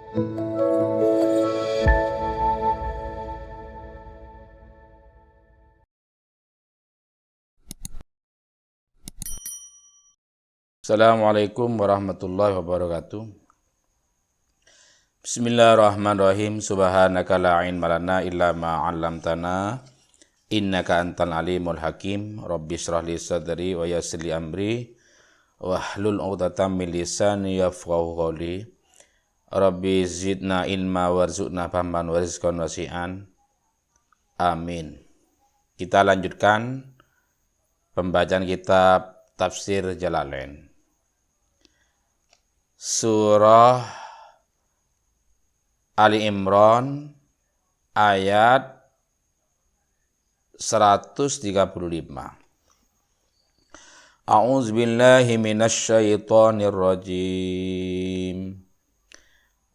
Assalamualaikum warahmatullahi wabarakatuh. Bismillahirrahmanirrahim. Subhanaka la ilma lana illa ma 'allamtana innaka antal alimul hakim. Rabbi shrah li sadri wa yassir li amri wahlul 'uqdatam min lisani yafqahu qawli. Rabbi zidna ilma warzuqna fahman wa rizqan wasi'an. Amin. Kita lanjutkan pembacaan kitab Tafsir Jalalain. Surah Ali Imran ayat 135. A'udzu billahi minasy syaithanir rajim.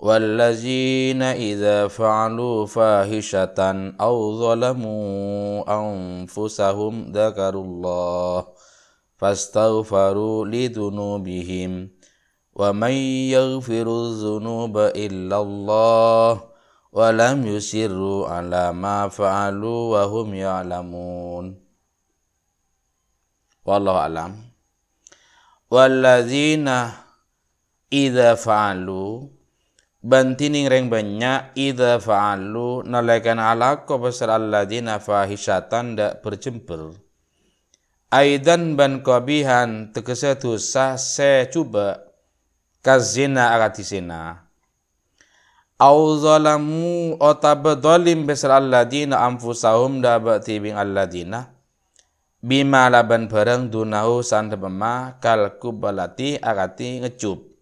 Wallazina idza fa'alu fahishatan aw zalamu anfusahum dzakarullah fastaghfaru lidunubihim wa may yaghfiru dzunuba illallah wa lam yusirru ala ma fa'alu wa hum ya'lamun. Wallahu alam. Wallazina idza fa'alu bantining reng banyak idza fa'alu nalaikan alaqo basar alladzina fahishatan dak berjember aidan ban qabihan tegese dosa se coba kazina agati zina au zalamu otabdolim besar alladina anfusahum dabati bing alladina bima laban bareng dunahu sandema kal kubalati agati ngecup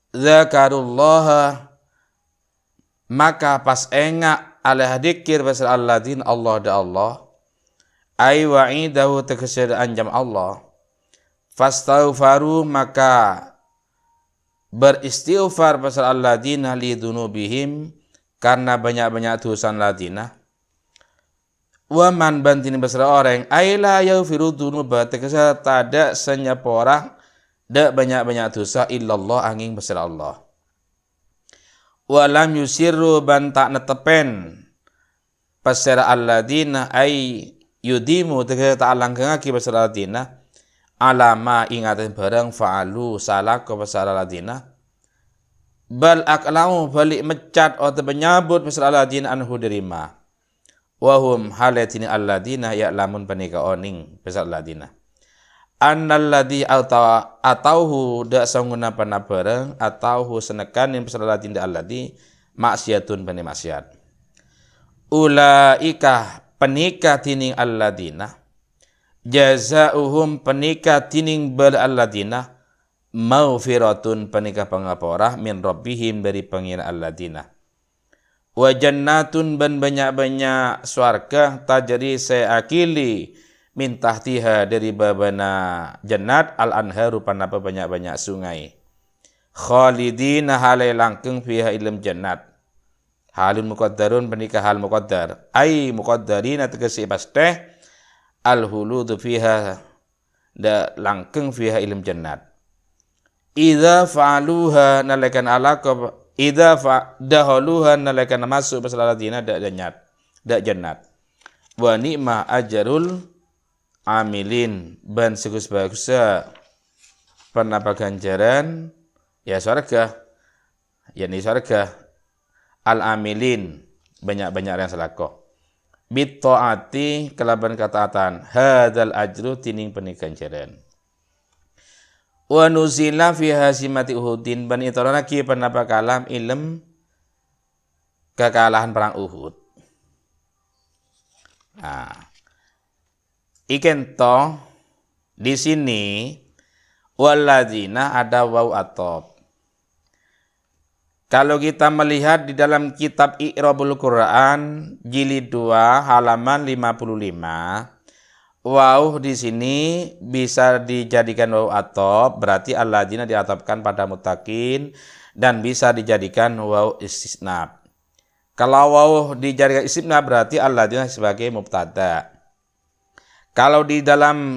zakarullah maka pas engak ala hadikir besar alladin Allah da Allah ai wa'idahu tegese anjam Allah fastaghfaru maka beristighfar pasal alladzina li dzunubihim karena banyak-banyak dosa alladzina wa man bantin besar orang aila yaghfiru dzunuba tegese tada senyepora dak banyak-banyak dosa illallah angin besar Allah wa lam yusirru ban tak netepen pasal alladzina ai yudimu tegese tak langgengake pasal alladzina alama ingatan barang fa'alu salah ke pasal aladina bal aklamu balik mecat atau menyabut pasal aladina anhu derima wahum halatini aladina ya'lamun panika oning pasal aladina annalladhi atauhu dak sanguna pana barang atauhu senekan yang pasal aladina alladhi maksiatun pani maksiat ulaika penika tining alladina jazaohum penika tining bal alladina maufiratun penika pangapora min rabbihim dari pengira alladina wa jannatun ban banyak-banyak swarga tajri seakili min tahtiha dari babana jannat al anharu panapa banyak-banyak sungai khalidina halai langkeng fiha ilm jannat halun muqaddarun penika hal muqaddar ai muqaddarina tegese pasteh al-huludu fiha da langkeng fiha ilm jannat idza fa'aluha nalakan alaqa idza fa'dahaluha nalakan masuk pasal ladina da jannat wa ni'ma ajrul amilin ban segus-bagus penapa ganjaran ya surga yakni surga al-amilin banyak-banyak yang selako bit taati kelaban ketaatan hadzal ajru tining penikanjaran wa nuzila fi hasimati uhudin ban itorana ki panapa kalam ilm kekalahan perang Uhud. Nah iken to di sini walladzina ada waw atop. Kalau kita melihat di dalam kitab I'rabul Quran jilid 2 halaman 55, waw di sini bisa dijadikan waw atop, berarti alladzina diatopkan pada muttaqin dan bisa dijadikan waw istisna. Kalau waw dijadikan istisna berarti alladzina sebagai mubtada. Kalau di dalam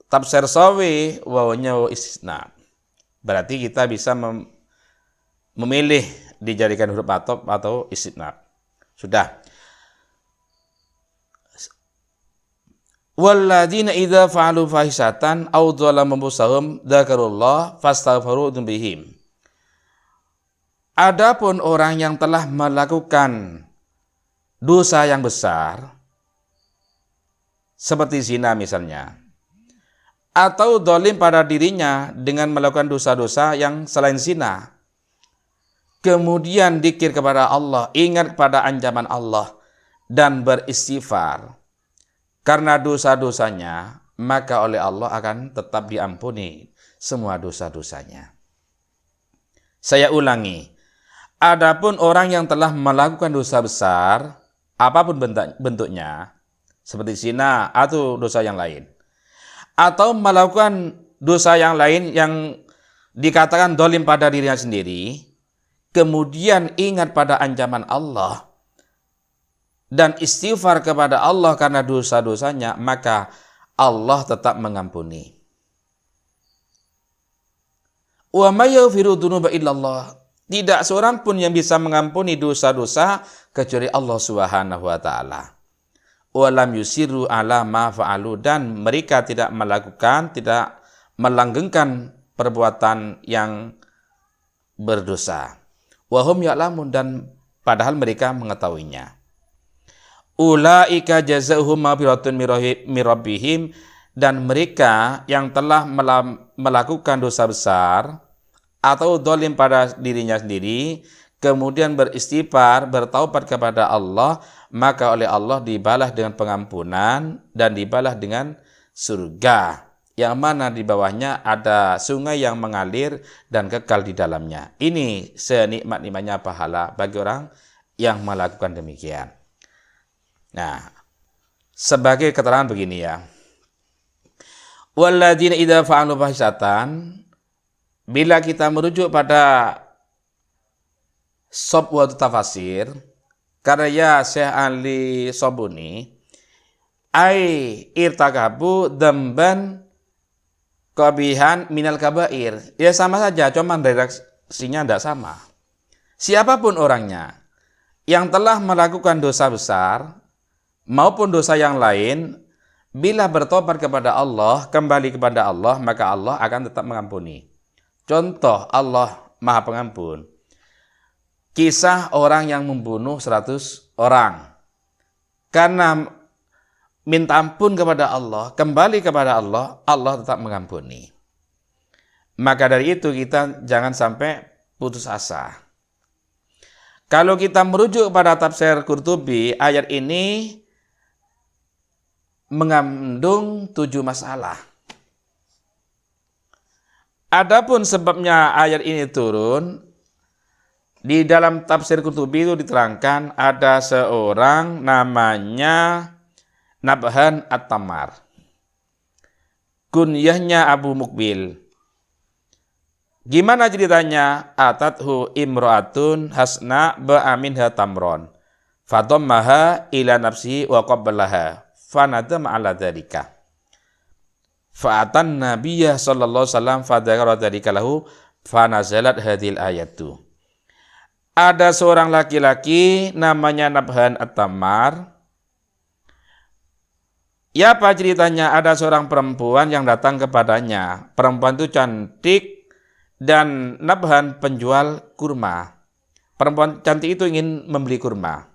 tafsir Sawi wawnya waw istisna. Berarti kita bisa memilih dijadikan huruf atop atau istinaf. Sudah. Walladzina idza fa'alu fahisatan aw dzalamu anfusahum dzakarullah fastaghfiru dzunubihim. Adapun orang yang telah melakukan dosa yang besar seperti zina misalnya, atau zalim pada dirinya dengan melakukan dosa-dosa yang selain zina, kemudian dzikir kepada Allah, ingat pada ancaman Allah dan beristighfar karena dosa-dosanya, maka oleh Allah akan tetap diampuni semua dosa-dosanya. Saya ulangi, adapun orang yang telah melakukan dosa besar, apapun bentuknya, seperti zina atau dosa yang lain, atau melakukan dosa yang lain yang dikatakan zalim pada dirinya sendiri, kemudian ingat pada ancaman Allah dan istighfar kepada Allah karena dosa-dosanya, maka Allah tetap mengampuni. Wa may yaghfiru dzunuba illallah. Tidak seorang pun yang bisa mengampuni dosa-dosa kecuali Allah Subhanahu wa taala. Wa lam yusiru ala ma fa'alu, dan mereka tidak melanggengkan perbuatan yang berdosa. Wa hum ya'lamun, dan padahal mereka mengetahuinya. Ulaika jazaohum maghfiratun min rabbihim, dan mereka yang telah melakukan dosa besar atau zalim pada dirinya sendiri, kemudian beristighfar, bertaubat kepada Allah, maka oleh Allah dibalas dengan pengampunan dan dibalas dengan surga, yang mana di bawahnya ada sungai yang mengalir dan kekal di dalamnya. Ini senikmat-nikmatnya pahala bagi orang yang melakukan demikian. Nah, sebagai keterangan begini ya. Walladzina idza fa'alu fahisatan, bila kita merujuk pada Shabwatu Tafasir karya Syekh Ali Sobuni, ai irtakabu dzamban qabihan minal kabair. Ya sama saja, cuma redaksinya tidak sama. Siapapun orangnya yang telah melakukan dosa besar maupun dosa yang lain, bila bertobat kepada Allah, kembali kepada Allah, maka Allah akan tetap mengampuni. Contoh, Allah Maha Pengampun. Kisah orang yang membunuh 100 orang. Karena minta ampun kepada Allah, kembali kepada Allah, Allah tetap mengampuni. Maka dari itu kita jangan sampai putus asa. Kalau kita merujuk pada tafsir Qurtubi, ayat ini mengandung 7 masalah. Adapun sebabnya ayat ini turun, di dalam tafsir Qurtubi itu diterangkan ada seorang namanya Nabhan At-Tammar. Kunyahnya Abu Mukbil. Gimana ceritanya? Atathu imra'atun hasna ba'aminha tamron. Fatammaha ila nafsihi wa qabbalaha. Fanadama ala dzalika. Fa'atan Nabiyya sallallahu alaihi wasallam fadzakara dzalika lahu fanazalat hadhil ayatu. Ada seorang laki-laki namanya Nabhan At-Tammar. Ya, apa ceritanya? Ada seorang perempuan yang datang kepadanya. Perempuan itu cantik dan Nabhan penjual kurma. Perempuan cantik itu ingin membeli kurma.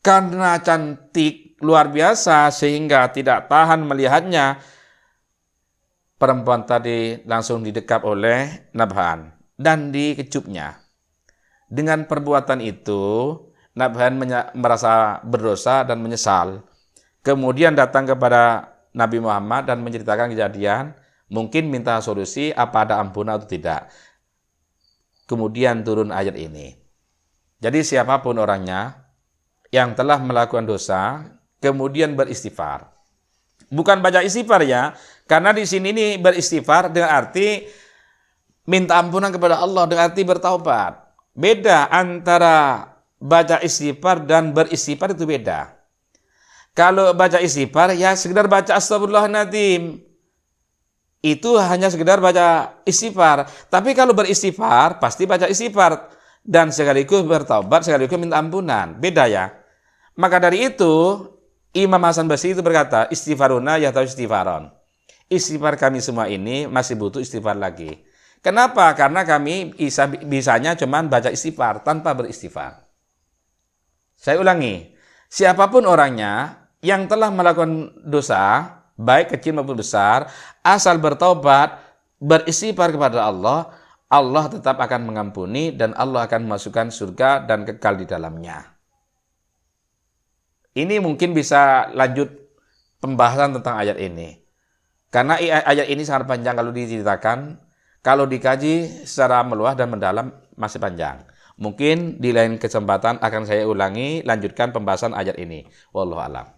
Karena cantik luar biasa sehingga tidak tahan melihatnya, perempuan tadi langsung didekap oleh Nabhan dan dikecupnya. Dengan perbuatan itu, Nabhan merasa berdosa dan menyesal. Kemudian datang kepada Nabi Muhammad dan menceritakan kejadian, mungkin minta solusi apa ada ampunan atau tidak. Kemudian turun ayat ini. Jadi siapapun orangnya yang telah melakukan dosa, kemudian beristighfar. Bukan baca istighfar ya, karena di sini ini beristighfar dengan arti minta ampunan kepada Allah, dengan arti bertaubat. Beda antara baca istighfar dan beristighfar, itu beda. Kalau baca istighfar ya sekedar baca astagfirullahaladzim, itu hanya sekedar baca istighfar. Tapi kalau beristighfar pasti baca istighfar. dan sekaligus bertaubat, sekaligus minta ampunan. Beda ya. Maka dari itu, Imam Hasan Basri itu berkata, istighfaruna ya tahu istighfaron. Istighfar kami semua ini masih butuh istighfar lagi. Kenapa? Karena kami bisanya cuma baca istighfar tanpa beristighfar. Saya ulangi, siapapun orangnya yang telah melakukan dosa, baik kecil maupun besar, asal bertaubat, beristighfar kepada Allah, Allah tetap akan mengampuni dan Allah akan memasukkan surga dan kekal di dalamnya. Ini mungkin bisa lanjut pembahasan tentang ayat ini. Karena ayat ini sangat panjang kalau diceritakan, kalau dikaji secara meluas dan mendalam masih panjang. Mungkin di lain kesempatan akan saya ulangi, lanjutkan pembahasan ayat ini. Wallahu a'lam.